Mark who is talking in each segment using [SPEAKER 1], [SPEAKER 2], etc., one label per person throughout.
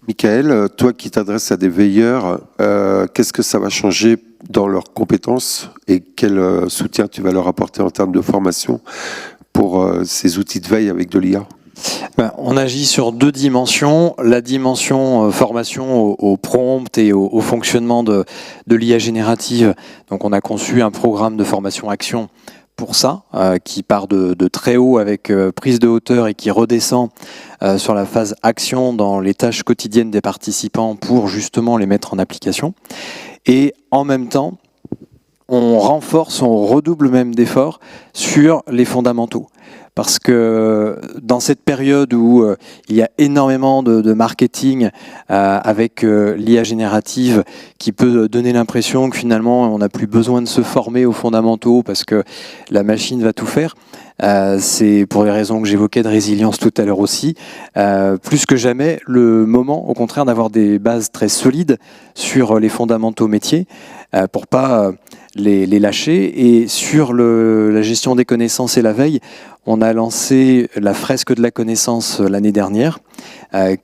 [SPEAKER 1] Michael, toi qui t'adresses à des veilleurs, qu'est-ce que ça va changer dans leurs compétences et quel soutien tu vas leur apporter en termes de formation pour ces outils de veille avec de l'IA?
[SPEAKER 2] On agit sur deux dimensions. La dimension formation au prompt et au fonctionnement de l'IA générative. Donc on a conçu un programme de formation action pour ça, qui part de très haut avec prise de hauteur et qui redescend sur la phase action dans les tâches quotidiennes des participants pour justement les mettre en application. Et en même temps, on renforce, on redouble même d'efforts sur les fondamentaux. Parce que dans cette période où il y a énormément de marketing avec l'IA générative qui peut donner l'impression que finalement on n'a plus besoin de se former aux fondamentaux parce que la machine va tout faire, c'est pour les raisons que j'évoquais de résilience tout à l'heure aussi, plus que jamais le moment au contraire d'avoir des bases très solides sur les fondamentaux métiers pour pas les lâcher. Et sur la gestion des connaissances et la veille, on a lancé la fresque de la connaissance l'année dernière,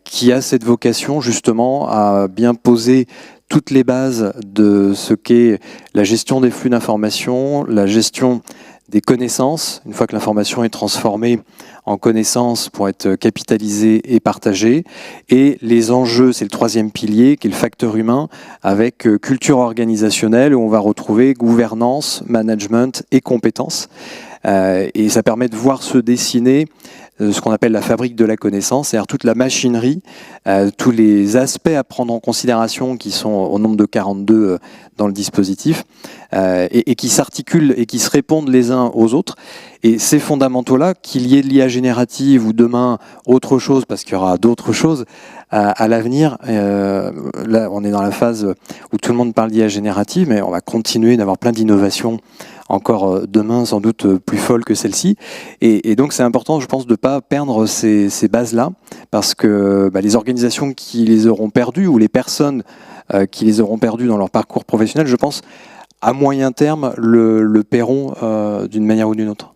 [SPEAKER 2] qui a cette vocation justement à bien poser toutes les bases de ce qu'est la gestion des flux d'informations, la gestion des connaissances, une fois que l'information est transformée en connaissances pour être capitalisée et partagée, et les enjeux, c'est le troisième pilier, qui est le facteur humain, avec culture organisationnelle, où on va retrouver gouvernance, management et compétences. Et ça permet de voir se dessiner ce qu'on appelle la fabrique de la connaissance, c'est-à-dire toute la machinerie, tous les aspects à prendre en considération qui sont au nombre de 42 dans le dispositif, et qui s'articulent et qui se répondent les uns aux autres. Et ces fondamentaux-là, qu'il y ait de l'IA générative ou demain autre chose, parce qu'il y aura d'autres choses à l'avenir, là on est dans la phase où tout le monde parle d'IA générative, mais on va continuer d'avoir plein d'innovations encore demain sans doute plus folles que celle-ci. Et donc c'est important, je pense, de ne pas perdre ces bases-là, parce que les organisations qui les auront perdues, ou les personnes qui les auront perdues dans leur parcours professionnel, je pense, à moyen terme, le paieront d'une manière ou d'une autre.